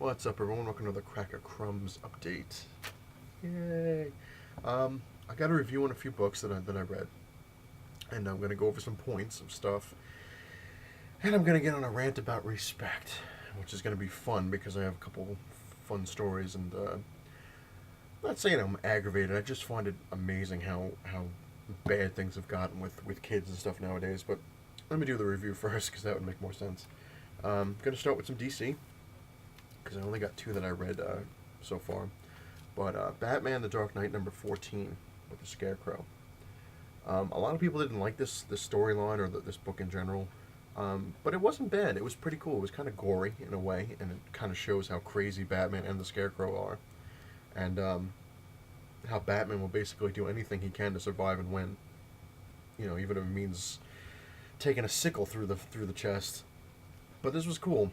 What's up, everyone? Welcome to the Crumbs update. Yay! I got a review on a few books that I read, and I'm gonna go over some points of stuff, and I'm gonna get on a rant about respect, which is gonna be fun because I have a couple fun stories, and I'm not saying I'm aggravated. I just find it amazing how bad things have gotten with kids and stuff nowadays. But let me do the review first because that would make more sense. Gonna start with some DC because I only got two that I read so far. But Batman: The Dark Knight #14 with the Scarecrow. A lot of people didn't like this storyline or this book in general, but it wasn't bad. It was pretty cool. It was kind of gory in a way, and it kind of shows how crazy Batman and the Scarecrow are, and how Batman will basically do anything he can to survive and win. You know, even if it means taking a sickle through the chest. But this was cool.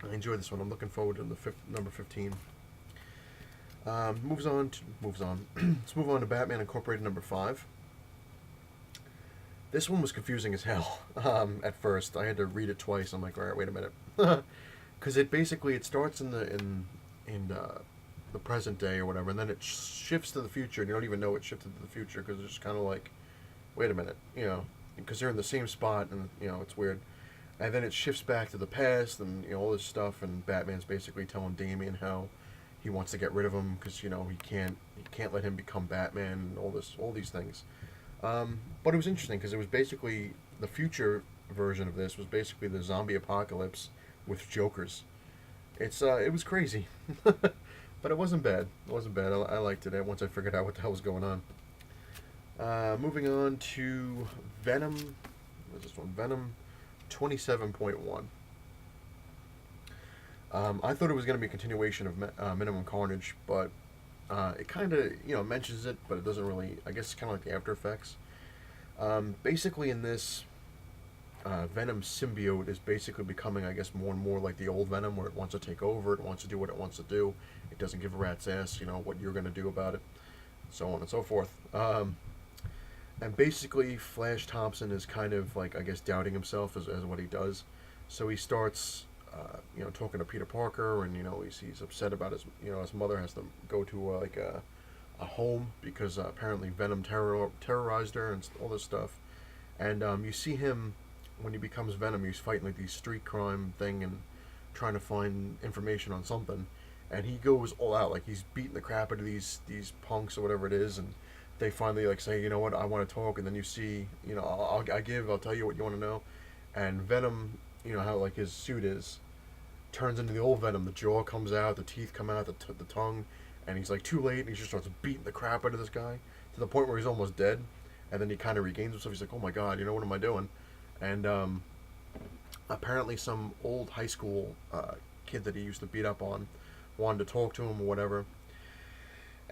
I enjoyed this one. I'm looking forward to the number 15. Moves on. Let's move on to Batman Incorporated #5. This one was confusing as hell. At first, I had to read it twice. I'm like, all right, wait a minute, because it starts in the present day or whatever, and then it shifts to the future, and you don't even know it shifted to the future because it's just kind of like, wait a minute, because they're in the same spot, and it's weird. And then it shifts back to the past, and all this stuff, and Batman's basically telling Damian how he wants to get rid of him because he can't let him become Batman and all these things. But it was interesting because it was basically the future version of this was basically the zombie apocalypse with Jokers. It was crazy, but it wasn't bad. It wasn't bad. I liked it once I figured out what the hell was going on. Moving on to Venom. What's this one? Venom 27.1. I thought it was going to be a continuation of Minimum Carnage, but it kind of mentions it, but it doesn't really. I guess it's kind of like the after effects. Basically, in this, Venom symbiote is basically becoming, I guess, more and more like the old Venom, where it wants to take over, it wants to do what it wants to do. It doesn't give a rat's ass, what you're going to do about it, so on and so forth. And basically, Flash Thompson is kind of like, I guess, doubting himself as what he does. So he starts, talking to Peter Parker, and he's upset about his mother has to go to a home because apparently Venom terrorized her and all this stuff. And you see him when he becomes Venom. He's fighting like these street crime thing and trying to find information on something. And he goes all out, like he's beating the crap out of these punks or whatever it is, and they finally say, you know what, I want to talk. And then you see, I'll tell you what you want to know. And Venom, how like his suit is, turns into the old Venom. The jaw comes out, the teeth come out, the tongue, and he's like too late, and he just starts beating the crap out of this guy to the point where he's almost dead. And then he kind of regains himself. He's like, oh my god, what am I doing? And apparently some old high school kid that he used to beat up on wanted to talk to him or whatever.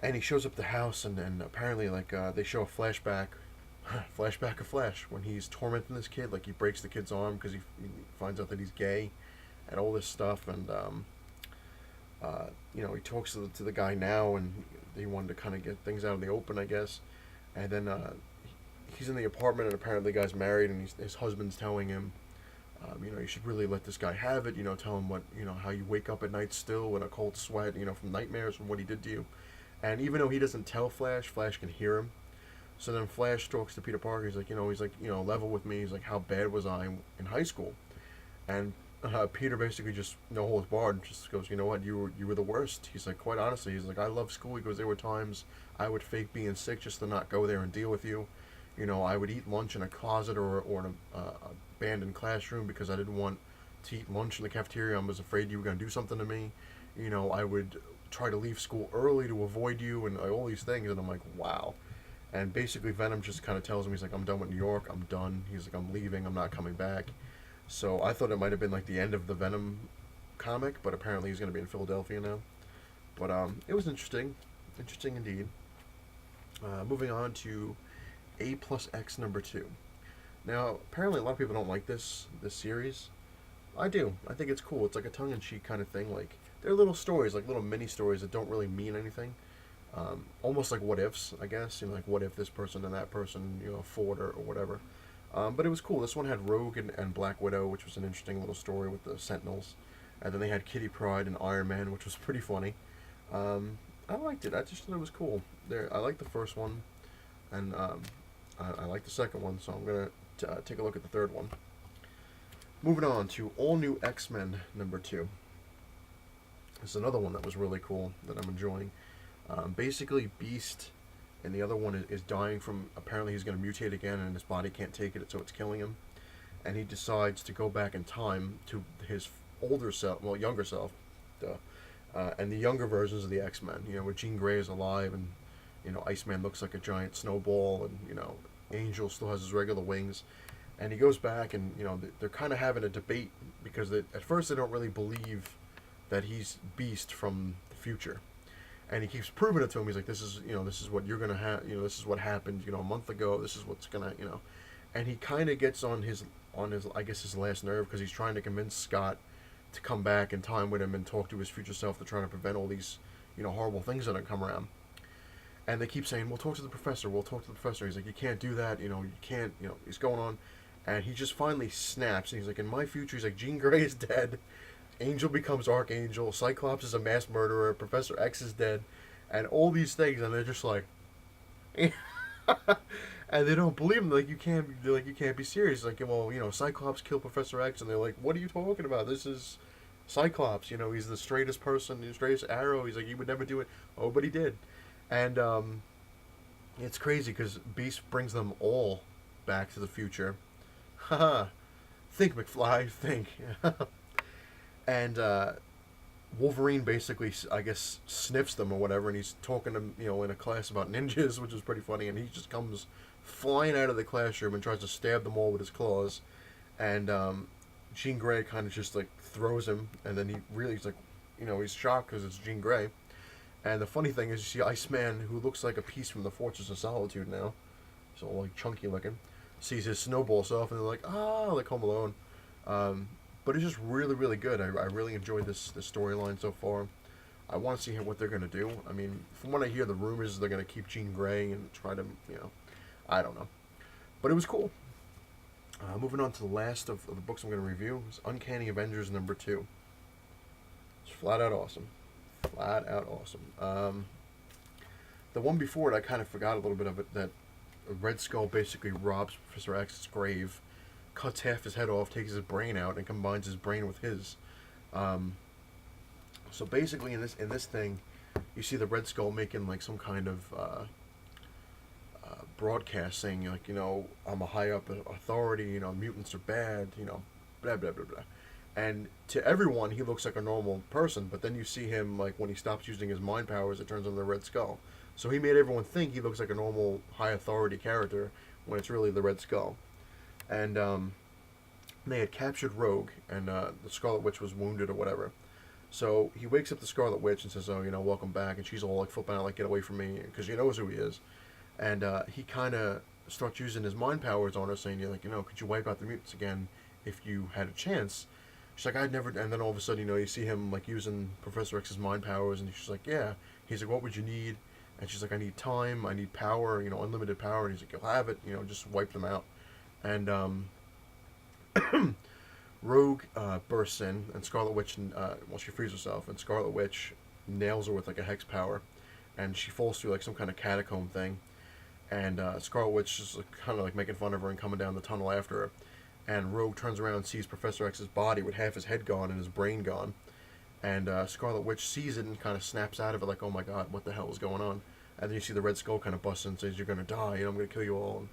And he shows up at the house, and apparently, they show a flashback of Flash when he's tormenting this kid. Like, he breaks the kid's arm because he finds out that he's gay and all this stuff. And, he talks to the guy now, and he wanted to kind of get things out in the open, I guess. And then he's in the apartment, and apparently the guy's married, and his husband's telling him, you should really let this guy have it. Tell him what, how you wake up at night still in a cold sweat, from nightmares from what he did to you. And even though he doesn't tell Flash can hear him. So then Flash talks to Peter Parker. He's like, level with me. He's like, how bad was I in high school? And Peter basically just, no holds barred, just goes, you know what, you were the worst. He's like, quite honestly, he's like, I love school. He goes, there were times I would fake being sick just to not go there and deal with you. I would eat lunch in a closet or in a abandoned classroom because I didn't want to eat lunch in the cafeteria. I was afraid you were going to do something to me. I would try to leave school early to avoid you and all these things. And I'm like, wow. And basically Venom just kind of tells him, he's like, I'm done with New York. I'm done. He's like, I'm leaving. I'm not coming back. So I thought it might have been like the end of the Venom comic, but apparently he's going to be in Philadelphia now. But it was interesting. Interesting indeed. Moving on to A+X #2. Now, apparently a lot of people don't like this series. I do. I think it's cool. It's like a tongue-in-cheek kind of thing. Like, they're little stories, like little mini stories that don't really mean anything. Almost like what ifs, I guess. Like, what if this person and that person, fought or whatever. But it was cool. This one had Rogue and Black Widow, which was an interesting little story with the Sentinels. And then they had Kitty Pryde and Iron Man, which was pretty funny. I liked it. I just thought it was cool. I liked the first one, and I liked the second one, so I'm gonna take a look at the third one. Moving on to All New X-Men #2. This is another one that was really cool that I'm enjoying. Basically, Beast and the other one is dying from, apparently he's going to mutate again and his body can't take it, so it's killing him. And he decides to go back in time to his older self, well, younger self, and the younger versions of the X-Men, where Jean Grey is alive and, Iceman looks like a giant snowball and, Angel still has his regular wings. And he goes back and, they're kind of having a debate because at first they don't really believe that he's Beast from the future. And he keeps proving it to him. He's like, this is what you're going to have, this is what happened, a month ago. This is what's going to, And he kind of gets on his, I guess, his last nerve because he's trying to convince Scott to come back in time with him and talk to his future self to try to prevent all these, horrible things that have come around. And they keep saying, we'll talk to the professor. We'll talk to the professor. He's like, you can't do that. You can't, he's going on. And he just finally snaps. And he's like, in my future, he's like, Jean Grey is dead. Angel becomes Archangel. Cyclops is a mass murderer. Professor X is dead. And all these things. And they're just like... and they don't believe him. Like, you can't be serious. Like, well, Cyclops killed Professor X. And they're like, what are you talking about? This is Cyclops. He's the straightest person. The straightest arrow. He's like, he would never do it. Oh, but he did. And it's crazy because Beast brings them all back to the future. Haha. Think, McFly. Think. And Wolverine basically, I guess, sniffs them or whatever, and he's talking to in a class about ninjas, which is pretty funny. And he just comes flying out of the classroom and tries to stab them all with his claws. And Jean Grey kind of just like throws him, and then he's like, he's shocked because it's Jean Grey. And the funny thing is, you see Iceman, who looks like a piece from the Fortress of Solitude now, so like chunky looking, sees his snowball self, and they're like, like Home Alone. But it's just really, really good. I really enjoyed this storyline so far. I want to see what they're going to do. I mean, from what I hear, the rumors is they're going to keep Jean Grey and try to, I don't know. But it was cool. Moving on to the last of the books I'm going to review is Uncanny Avengers #2. It's flat out awesome. Flat out awesome. The one before it, I kind of forgot a little bit of it, that Red Skull basically robs Professor X's grave, cuts half his head off, takes his brain out, and combines his brain with his. So basically, in this thing, you see the Red Skull making like some kind of broadcast saying like, I'm a high up authority, mutants are bad, blah blah blah blah. And to everyone, he looks like a normal person, but then you see him like when he stops using his mind powers, it turns into the Red Skull. So he made everyone think he looks like a normal high authority character when it's really the Red Skull. And they had captured Rogue, and the Scarlet Witch was wounded or whatever. So he wakes up the Scarlet Witch and says, "Oh, welcome back." And she's all like flipping out, like, "Get away from me," because she knows who he is. And he kind of starts using his mind powers on her, saying, "Could you wipe out the mutants again if you had a chance?" She's like, "I'd never." And then all of a sudden, you see him like using Professor X's mind powers, and she's like, "Yeah." He's like, "What would you need?" And she's like, "I need time. I need power. Unlimited power." And he's like, "You'll have it. Just wipe them out." And Rogue bursts in, and Scarlet Witch, she frees herself, and Scarlet Witch nails her with like a hex power, and she falls through like some kind of catacomb thing, and Scarlet Witch is kind of like making fun of her and coming down the tunnel after her, and Rogue turns around and sees Professor X's body with half his head gone and his brain gone, and Scarlet Witch sees it and kind of snaps out of it like, "Oh my God, what the hell is going on?" And then you see the Red Skull kind of bust in and says, "You're gonna die, I'm gonna kill you all."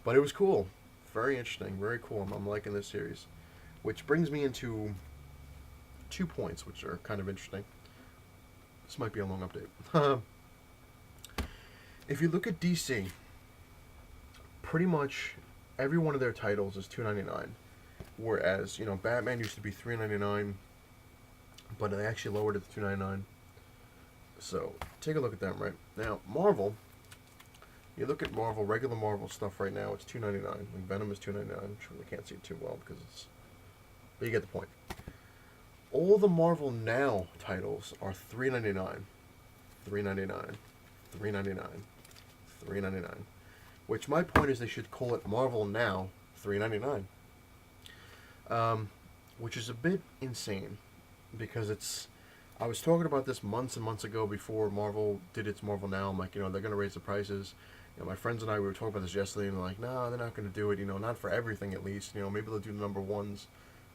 But it was cool. Very interesting, very cool. I'm liking this series. Which brings me into 2 points, which are kind of interesting. This might be a long update. If you look at DC, pretty much every one of their titles is $2.99. Whereas, Batman used to be $3.99, but they actually lowered it to $2.99. So, take a look at them right now. Marvel... You look at Marvel, regular Marvel stuff right now, it's $2.99. Like Venom is $2.99. I'm sure they can't see it too well because it's... But you get the point. All the Marvel Now titles are $3.99. $3.99. $3.99. $3.99. Which my point is they should call it Marvel Now $3.99. Which is a bit insane. because it's. I was talking about this months and months ago before Marvel did its Marvel Now. I'm like, they're gonna raise the prices. My friends and I, we were talking about this yesterday, and they're like, no, they're not gonna do it. Not for everything at least. Maybe they'll do the number ones.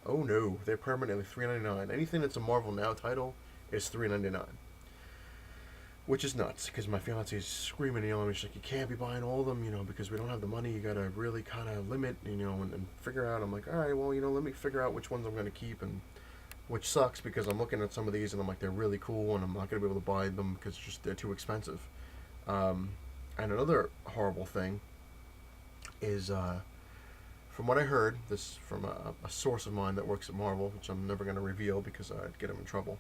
Oh no, they're permanently $3.99. Anything that's a Marvel Now title is $3.99. Which is nuts, because my fiance is screaming and yelling. She's like, you can't be buying all of them, because we don't have the money. You gotta really kind of limit, and figure out. I'm like, all right, well, let me figure out which ones I'm gonna keep, and which sucks because I'm looking at some of these and I'm like, they're really cool, and I'm not gonna be able to buy them because they're too expensive. And another horrible thing is, from what I heard, this from a source of mine that works at Marvel, which I'm never gonna reveal because I'd get him in trouble.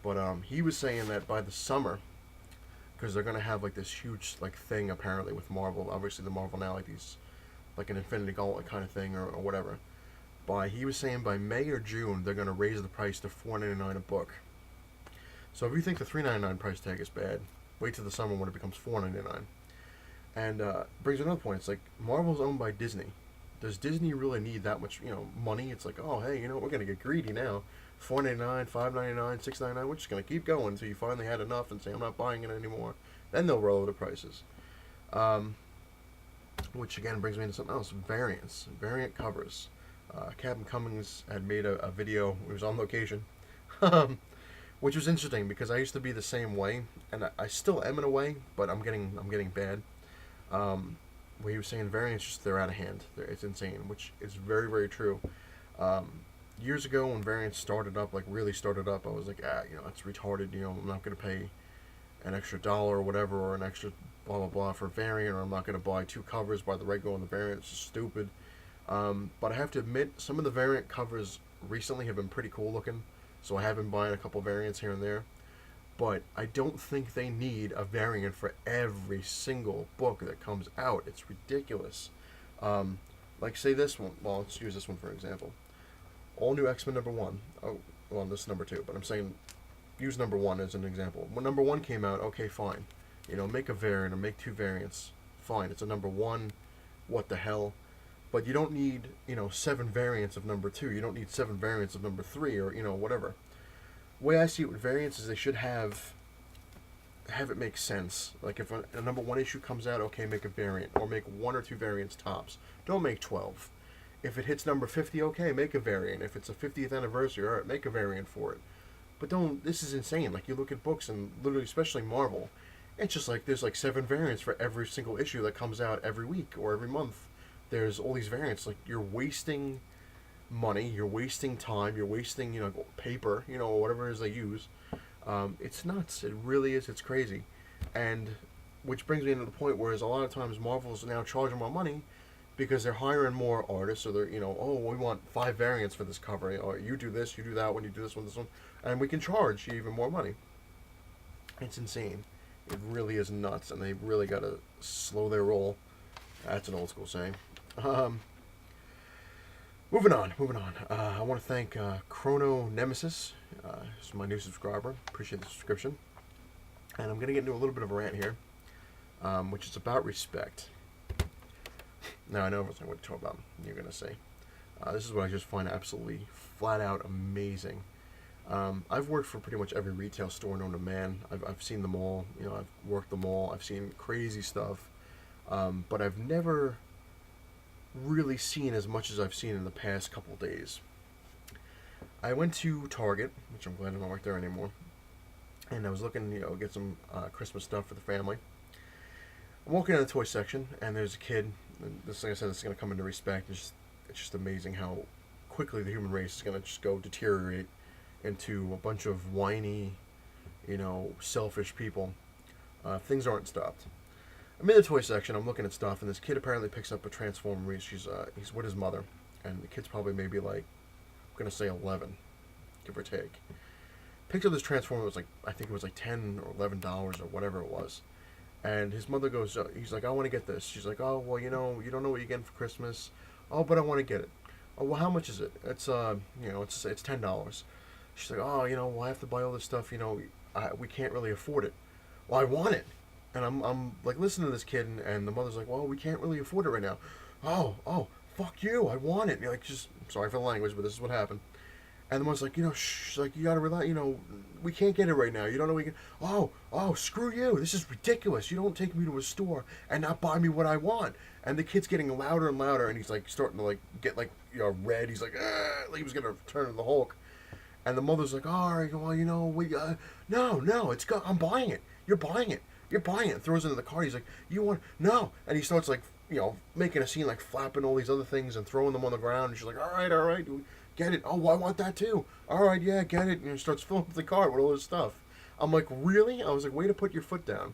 But he was saying that by the summer, because they're gonna have like this huge like thing apparently with Marvel. Obviously, the Marvel Now, like these, like an Infinity Gauntlet kind of thing, or whatever. He was saying by May or June they're gonna raise the price to $4.99 a book. So if you think the $3.99 price tag is bad, wait till the summer when it becomes $4.99. And brings another point. It's like Marvel's owned by Disney. Does Disney really need that much money? It's like, oh hey, we're gonna get greedy now. $4.99, $5.99, $6.99. We're just gonna keep going until you finally had enough and say I'm not buying it anymore. Then they'll roll the prices. Which again brings me into something else: variant covers. Captain Cummings had made a video. It was on location, which was interesting because I used to be the same way, and I still am in a way, but I'm getting bad. Where he was saying variants, they're out of hand. It's insane, which is very, very true. Years ago when variants started up, like really started up, I was like, that's retarded. I'm not going to pay an extra dollar or whatever, or an extra blah blah blah for a variant, or I'm not going to buy two covers, buy the regular and the variant. It's just stupid. But I have to admit, some of the variant covers recently have been pretty cool looking, so I have been buying a couple variants here and there. But I don't think they need a variant for every single book that comes out. It's ridiculous. Like say this one. Well, let's use this one for example. All New X-Men #1. Oh, well, this is #2, but I'm saying use #1 as an example. When #1 came out, okay, fine. Make a variant or make two variants. Fine, it's a #1. What the hell? But you don't need, 7 variants of #2. You don't need 7 variants of #3 or, whatever. The way I see it with variants is they should have it make sense. Like if a #1 issue comes out, okay, make a variant. Or make 1 or 2 variants tops. Don't make 12. If it hits number 50, okay, make a variant. If it's a 50th anniversary, alright, make a variant for it. But this is insane. Like you look at books and literally, especially Marvel, it's just like there's like 7 variants for every single issue that comes out every week or every month. There's all these variants. Like you're wasting money, you're wasting time, you're wasting paper, whatever it is they use. It's nuts. It really is. It's crazy. And which brings me into the point where a lot of times Marvel's now charging more money because they're hiring more artists. So they're oh, we want 5 variants for this cover, or you do this, you do that one, you do this one, and we can charge you even more money. It's insane. It really is nuts, and they really got to slow their roll. That's an old school saying. Moving on. I want to thank Chrono Nemesis. He's my new subscriber. Appreciate the subscription. And I'm going to get into a little bit of a rant here, which is about respect. Now, I know what to talk about, you're going to say. This is what I just find absolutely flat out amazing. I've worked for pretty much every retail store known to man. I've seen them all. I've worked them all. I've seen crazy stuff. But I've never really seen as much as I've seen in the past couple days. I went to Target, which I'm glad I don't work there anymore, and I was looking, get some Christmas stuff for the family. I'm walking in the toy section, and there's a kid. And this, like I said, this is going to come into respect. It's just amazing how quickly the human race is going to just go deteriorate into a bunch of whiny, selfish people. Things aren't stopped. I'm in the toy section. I'm looking at stuff, and this kid apparently picks up a Transformer. He's with his mother, and the kid's probably maybe like, I'm gonna say 11, give or take. Picks up this Transformer. It was I think it was like $10 or $11 or whatever it was. And his mother goes, he's like, I want to get this. She's like, oh well, you don't know what you're getting for Christmas. Oh, but I want to get it. Oh well, how much is it? It's it's $10. She's like, oh, well, I have to buy all this stuff. We can't really afford it. Well, I want it. And I'm like listening to this kid, and the mother's like, well, we can't really afford it right now. Oh, fuck you, I want it. Just sorry for the language, but this is what happened. And the mother's like, shh, like, you gotta relax, we can't get it right now. You don't know we can. Oh, screw you. This is ridiculous. You don't take me to a store and not buy me what I want. And the kid's getting louder and louder, and he's like starting to like get like red. He's like, like he was gonna turn into the Hulk. And the mother's like, all right, well, no, I'm buying it. You're buying it. You're buying it. And throws it into the car. He's like, you want, no. And he starts like, making a scene, like flapping all these other things and throwing them on the ground. And she's like, all right, get it. Oh, I want that too. All right, yeah, get it. And he starts filling up the car with all this stuff. I'm like, really? I was like, way to put your foot down.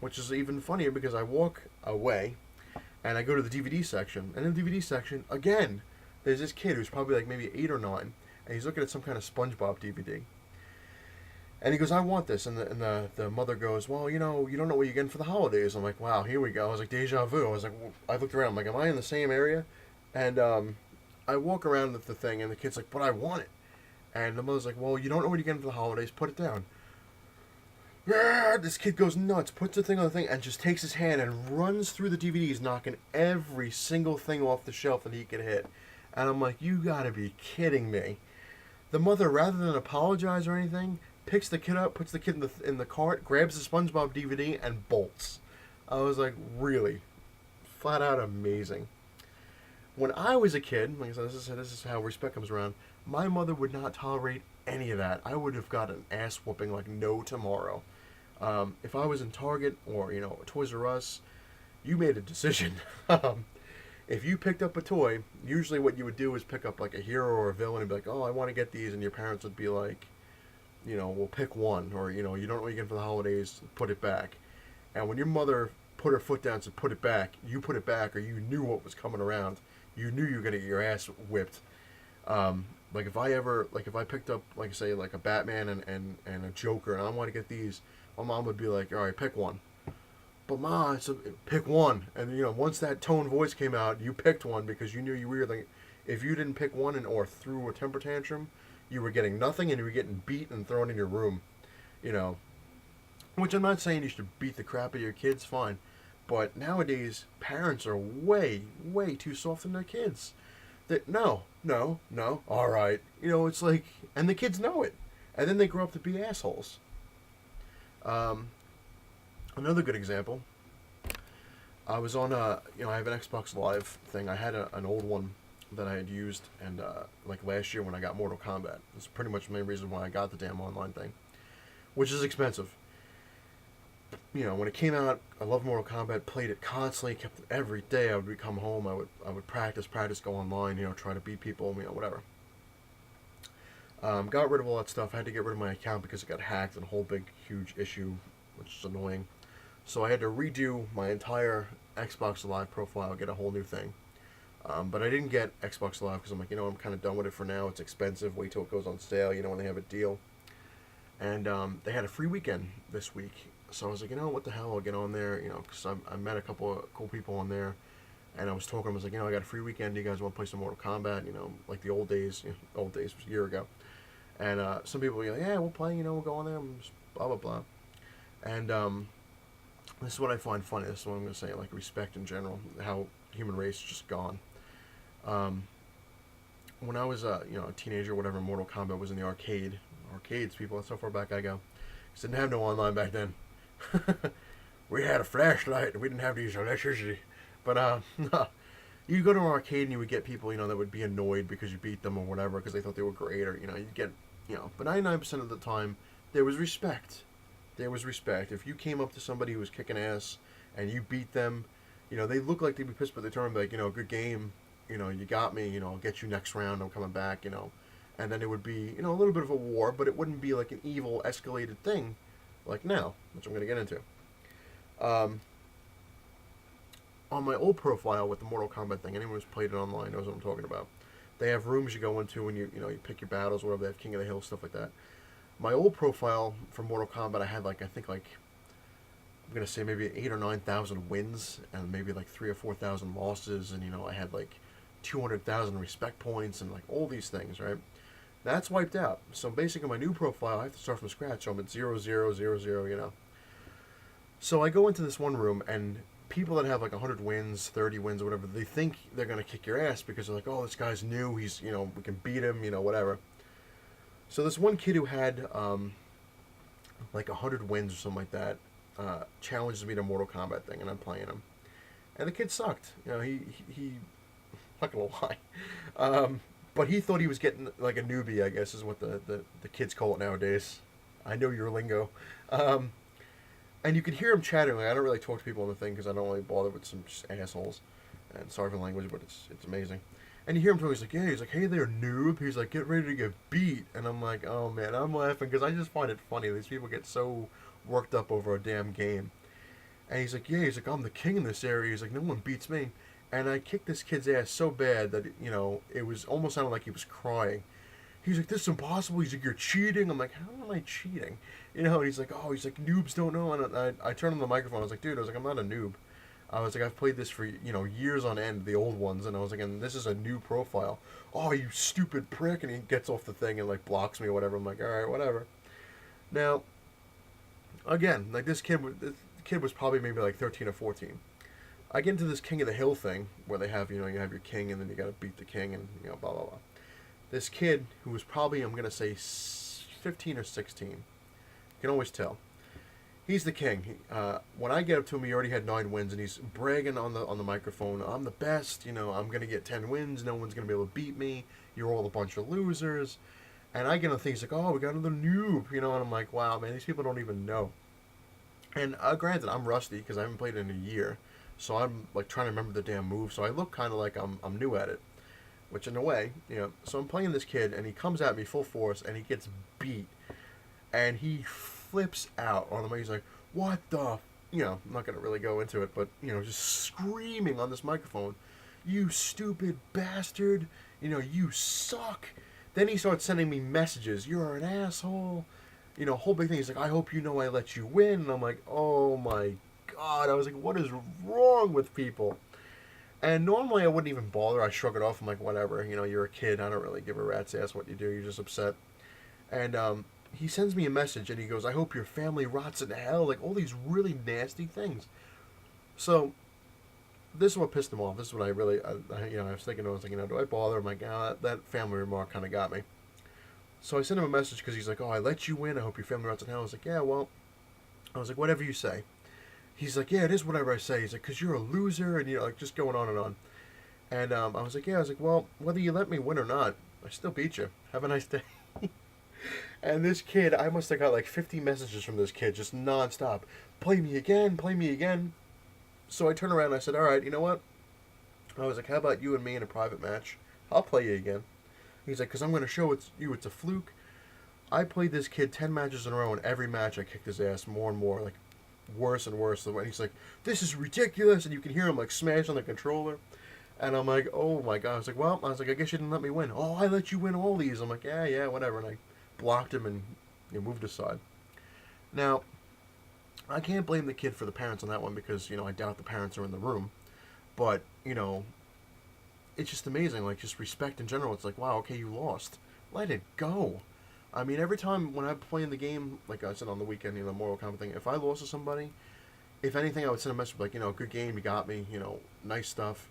Which is even funnier because I walk away and I go to the DVD section. And in the DVD section, again, there's this kid who's probably like maybe 8 or 9, and he's looking at some kind of SpongeBob DVD. And he goes, I want this. And the mother goes, well, you don't know what you're getting for the holidays. I'm like, wow, here we go. I was like, deja vu. I was like, I looked around. I'm like, am I in the same area? And I walk around with the thing, and the kid's like, but I want it. And the mother's like, well, you don't know what you're getting for the holidays. Put it down. This kid goes nuts, puts the thing on the thing, and just takes his hand and runs through the DVDs, knocking every single thing off the shelf that he could hit. And I'm like, you gotta be kidding me. The mother, rather than apologize or anything, picks the kid up, puts the kid in the cart, grabs the SpongeBob DVD, and bolts. I was like, really? Flat out amazing. When I was a kid, like I said, this is how respect comes around, my mother would not tolerate any of that. I would have got an ass whooping like no tomorrow. If I was in Target or, Toys R Us, you made a decision. If you picked up a toy, usually what you would do is pick up like a hero or a villain and be like, oh, I want to get these. And your parents would be like, we'll pick one. Or, you don't know what you're getting for the holidays, put it back. And when your mother put her foot down and said, put it back, you put it back, or you knew what was coming around. You knew you were going to get your ass whipped. If I picked up, like, say, like a Batman and a Joker, and I want to get these, my mom would be like, all right, pick one. But Ma, pick one. And, once that tone voice came out, you picked one because you knew you were like, if you didn't pick one or threw a temper tantrum, you were getting nothing and you were getting beat and thrown in your room. Which I'm not saying you should beat the crap out of your kids, fine. But nowadays, parents are way, way too soft on their kids. No, all right. It's like, and the kids know it. And then they grow up to be assholes. Another good example. I was on I have an Xbox Live thing. I had an old one that I had used, and like last year when I got Mortal Kombat. That's pretty much the main reason why I got the damn online thing, which is expensive. When it came out, I loved Mortal Kombat, played it constantly, kept it every day. I would come home, I would practice, go online, try to beat people, whatever. Got rid of all that stuff. I had to get rid of my account because it got hacked, and a whole big, huge issue, which is annoying. So I had to redo my entire Xbox Live profile, get a whole new thing. But I didn't get Xbox Live because I'm like, I'm kind of done with it for now. It's expensive. Wait till it goes on sale, when they have a deal. And they had a free weekend this week. So I was like, what the hell, I'll get on there, because I met a couple of cool people on there. And I was talking, I was like, I got a free weekend. Do you guys want to play some Mortal Kombat, like the old days. Old days was a year ago. And some people were like, yeah, we'll play, we'll go on there, blah, blah, blah. And this is what I find funny. This is what I'm going to say, like respect in general, how human race is just gone. When I was a teenager, whatever, Mortal Kombat was in the arcades, people, that's how far back I go. Because didn't have no online back then. We had a flashlight. We didn't have to use electricity. But you go to an arcade and you would get people, that would be annoyed because you beat them or whatever because they thought they were great, or you'd get, But 99% of the time, there was respect. There was respect. If you came up to somebody who was kicking ass and you beat them, they look like they'd be pissed, but they turn and be like, good game. You got me. I'll get you next round. I'm coming back. And then it would be, a little bit of a war, but it wouldn't be like an evil, escalated thing like now, which I'm going to get into. On my old profile with the Mortal Kombat thing, anyone who's played it online knows what I'm talking about. They have rooms you go into when you pick your battles, whatever. They have King of the Hill, stuff like that. My old profile for Mortal Kombat, I had I'm going to say maybe 8,000 or 9,000 wins and maybe like 3,000 or 4,000 losses, and I had like 200,000 respect points and like all these things, right? That's wiped out. So basically, my new profile, I have to start from scratch. So I'm at 0, 0, 0, 0, So I go into this one room, and people that have like 100 wins, 30 wins, or whatever, they think they're gonna kick your ass because they're like, oh, this guy's new. He's, we can beat him. Whatever. So this one kid who had like 100 wins or something like that challenges me to a Mortal Kombat thing, and I'm playing him, and the kid sucked. He not gonna lie, but he thought he was getting like a newbie, I guess is what the kids call it nowadays. I know your lingo. And you can hear him chattering. Like, I don't really talk to people on the thing because I don't really bother with some just assholes. And sorry for the language, but it's amazing. And you hear him talking. He's like, yeah. He's like, hey there, noob. He's like, get ready to get beat. And I'm like, oh man, I'm laughing because I just find it funny. These people get so worked up over a damn game. And he's like, yeah. He's like, I'm the king in this area. He's like, no one beats me. And I kicked this kid's ass so bad that it was almost sounded like he was crying. He's like, this is impossible. He's like, you're cheating. I'm like, how am I cheating? And he's like, oh, noobs don't know. And I turned on the microphone. I was like, dude, I'm not a noob. I was like, I've played this for, years on end, the old ones. And I was like, and this is a new profile. Oh, you stupid prick. And he gets off the thing and, like, blocks me or whatever. I'm like, all right, whatever. Now, again, like, this kid was probably maybe, like, 13 or 14. I get into this King of the Hill thing where they have, you have your king and then you got to beat the king and, blah, blah, blah. This kid, who was probably, I'm going to say, 15 or 16. You can always tell. He's the king. When I get up to him, he already had 9 wins, and he's bragging on the microphone. I'm the best. I'm going to get 10 wins. No one's going to be able to beat me. You're all a bunch of losers. And I get on things like, oh, we got another noob. And I'm like, wow, man, these people don't even know. And granted, I'm rusty because I haven't played in a year. So I'm, like, trying to remember the damn move. So I look kind of like I'm new at it. Which, in a way, so I'm playing this kid, and he comes at me full force, and he gets beat. And he flips out on him. He's like, what the... I'm not going to really go into it, but, just screaming on this microphone. You stupid bastard. You suck. Then he starts sending me messages. You're an asshole. Whole big thing. He's like, I hope you know I let you win. And I'm like, oh my God. I was like, what is wrong with people? And normally I wouldn't even bother. I shrug it off. I'm like, whatever. You're a kid. I don't really give a rat's ass what you do. You're just upset. And he sends me a message, and he goes, I hope your family rots in hell. Like, all these really nasty things. So, this is what pissed him off. This is what I really, I was thinking, do I bother? I'm like, that family remark kind of got me. So I sent him a message because he's like, oh, I let you win. I hope your family rots in hell. I was like, yeah, well, I was like, whatever you say. He's like, yeah, it is whatever I say. He's like, because you're a loser, and, like, just going on and on. And I was like, well, whether you let me win or not, I still beat you. Have a nice day. And this kid, I must have got like 50 messages from this kid, just nonstop. Play me again, play me again. So I turned around and I said, all right, you know what? I was like, how about you and me in a private match? I'll play you again. He's like, because I'm going to show it's a fluke. I played this kid 10 matches in a row, and every match I kicked his ass more and more, like worse and worse. And he's like, this is ridiculous. And you can hear him like smash on the controller. And I'm like, oh my God. I was like, I guess you didn't let me win. Oh, I let you win all these. I'm like, yeah, whatever. And I blocked him and moved aside. Now, I can't blame the kid for the parents on that one because, I doubt the parents are in the room. But, it's just amazing. Like, just respect in general. It's like, wow, okay, you lost. Let it go. I mean, every time when I'm playing the game, like I said on the weekend, Mortal Kombat thing, if I lost to somebody, if anything, I would send a message like, good game, you got me, nice stuff.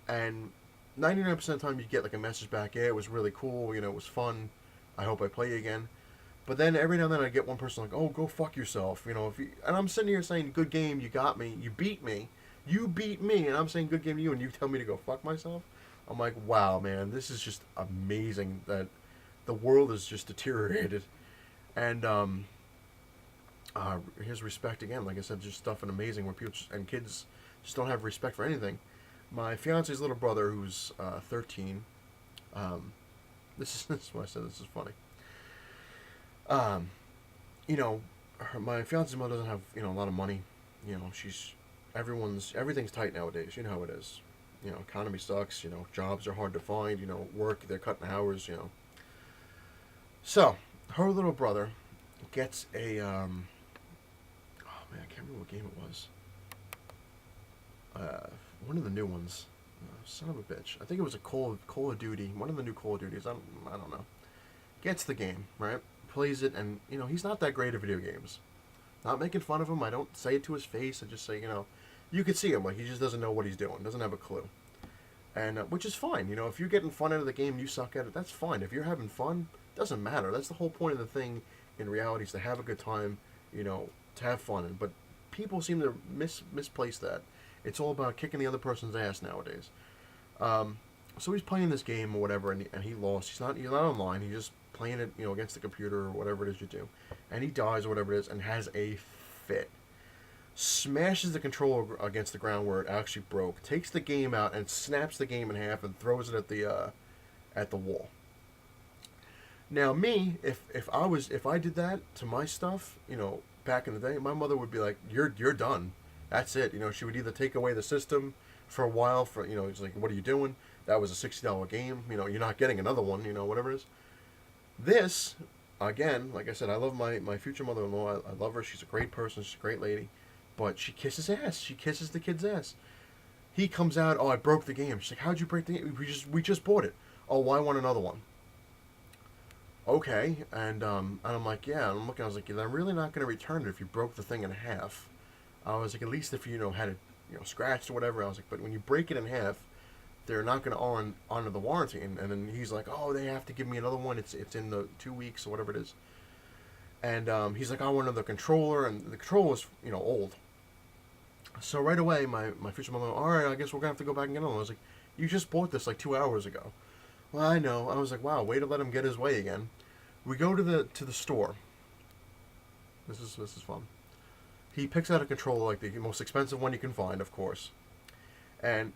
And 99% of the time you get like a message back, yeah, it was really cool, it was fun, I hope I play you again. But then every now and then I get one person like, oh, go fuck yourself, and I'm sitting here saying, good game, you got me, you beat me, and I'm saying good game to you, and you tell me to go fuck myself? I'm like, wow, man, this is just amazing that the world has just deteriorated. And here's respect again, like I said, just stuff and amazing where people and kids just don't have respect for anything. My fiance's little brother, who's 13, this is what I said. This is funny. My fiance's mother doesn't have a lot of money. Everything's tight nowadays. You know how it is. Economy sucks. Jobs are hard to find. Work, they're cutting hours. So her little brother gets a oh man, I can't remember what game it was. One of the new ones. Son of a bitch. I think it was a Call of Duty. One of the new Call of Duties. I don't know. Gets the game, right? Plays it, and, he's not that great at video games. Not making fun of him. I don't say it to his face. I just say, You could see him, like, he just doesn't know what he's doing, doesn't have a clue. And, which is fine, you know, if you're getting fun out of the game and you suck at it, that's fine. If you're having fun, doesn't matter. That's the whole point of the thing in reality, is to have a good time, you know, to have fun. But people seem to misplace that. It's all about kicking the other person's ass nowadays. So he's playing this game or whatever, and he lost. He's not online. He's just playing it, you know, against the computer or whatever it is you do, and he dies or whatever it is, and has a fit. Smashes the controller against the ground where it actually broke. Takes the game out and snaps the game in half and throws it at the wall. Now me, if I did that to my stuff, you know, back in the day, my mother would be like, "You're done. That's it." You know, she would either take away the system for a while. For, you know, it's like, "What are you doing? That was a $60 game. You know, you're not getting another one. You know, whatever it is." This, again, like I said, I love my future mother-in-law. I love her. She's a great person. She's a great lady. But she kisses ass. She kisses the kid's ass. He comes out, "Oh, I broke the game." She's like, "How'd you break the game? We just bought it." "Oh, well, I want another one." Okay, and I'm like, yeah. And I'm looking. I was like, "Yeah, I'm really not going to return it if you broke the thing in half." I was like, "At least if you know had it, you know, scratched or whatever." I was like, "But when you break it in half, they're not going to honor the warranty." And then he's like, "Oh, they have to give me another one. It's in the 2 weeks or whatever it is." And he's like, "I want another controller," and the controller's, you know, old. So right away, my future mother, "All right, I guess we're gonna have to go back and get another one." I was like, "You just bought this like 2 hours ago." "Well, I know." I was like, "Wow, way to let him get his way again." We go to the store. This is fun. He picks out a controller, like the most expensive one you can find, of course. And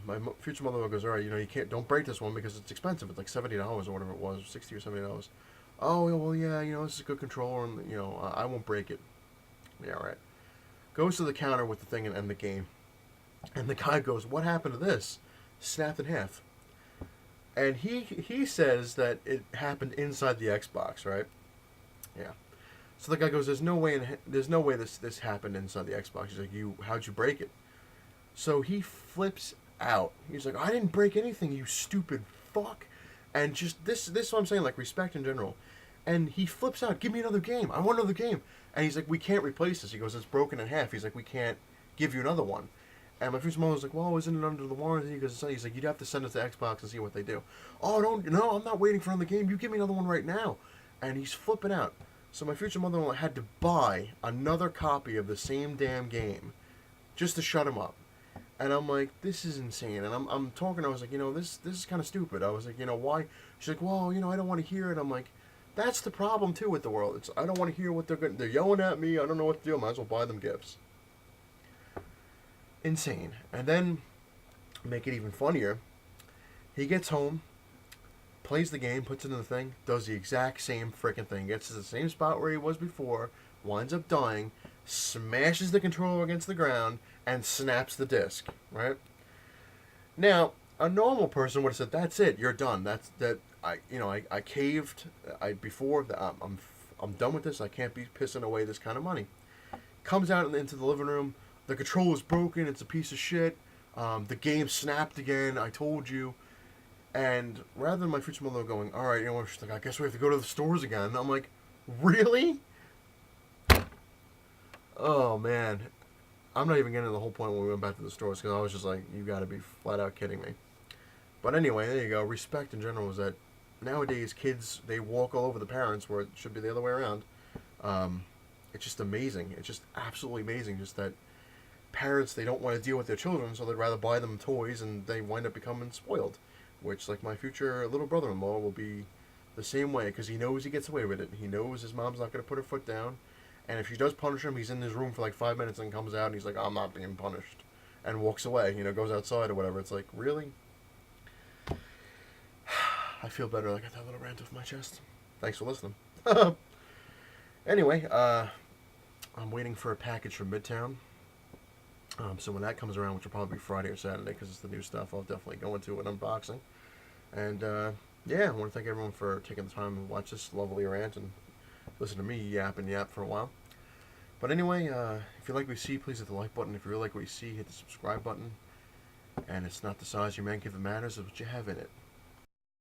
my future mother goes, "All right, you know, don't break this one because it's expensive. It's like $70 or whatever it was, $60 or $70." "Oh, well, yeah, you know, this is a good controller, and you know, I won't break it." "Yeah, all right." Goes to the counter with the thing and the game, and the guy goes, "What happened to this?" "Snapped in half." And he says that it happened inside the Xbox, right? Yeah. So the guy goes, there's no way this happened inside the Xbox." He's like, "How'd you break it?" So he flips out. He's like, "I didn't break anything, you stupid fuck." And just this is what I'm saying, like, respect in general. And he flips out, "Give me another game. I want another game." And he's like, "We can't replace this." He goes, "It's broken in half." He's like, "We can't give you another one." And my first mom was like, "Well, isn't it under the warranty?" Because he's like, "You'd have to send it to Xbox and see what they do." "Oh, no, I'm not waiting for another game. You give me another one right now." And he's flipping out. So my future mother-in-law had to buy another copy of the same damn game just to shut him up. And I'm like, this is insane. And I'm talking. I was like, you know, this is kind of stupid. I was like, you know, why? She's like, "Well, you know, I don't want to hear it." I'm like, that's the problem too with the world. I don't want to hear what they're yelling at me. I don't know what to do. I might as well buy them gifts. Insane. And then make it even funnier. He gets home, plays the game, puts it in the thing, does the exact same freaking thing. Gets to the same spot where he was before, winds up dying, smashes the controller against the ground, and snaps the disc. Right? Now, a normal person would have said, "That's it. You're done. That. I caved. Before. I'm done with this. I can't be pissing away this kind of money." Comes out into the living room. The controller's broken. It's a piece of shit. The game snapped again. I told you. And rather than my future mother going, "All right, you know what?" She's like, "I guess we have to go to the stores again." I'm like, really? Oh man, I'm not even getting to the whole point when we went back to the stores because I was just like, "You got to be flat out kidding me." But anyway, there you go. Respect in general is that nowadays kids, they walk all over the parents where it should be the other way around. It's just amazing. It's just absolutely amazing. Just that parents, they don't want to deal with their children, so they'd rather buy them toys, and they wind up becoming spoiled. Which, like, my future little brother-in-law will be the same way because he knows he gets away with it. He knows his mom's not going to put her foot down. And if she does punish him, he's in his room for like 5 minutes and comes out and he's like, "I'm not being punished." And walks away, you know, goes outside or whatever. It's like, really? I feel better. I got that little rant off my chest. Thanks for listening. Anyway, I'm waiting for a package from Midtown. So when that comes around, which will probably be Friday or Saturday because it's the new stuff, I'll definitely go into an unboxing. And yeah, I want to thank everyone for taking the time to watch this lovely rant and listen to me yap and yap for a while. But anyway, if you like what you see, please hit the like button. If you really like what you see, hit the subscribe button. And it's not the size your man give that matters, it's what you have in it.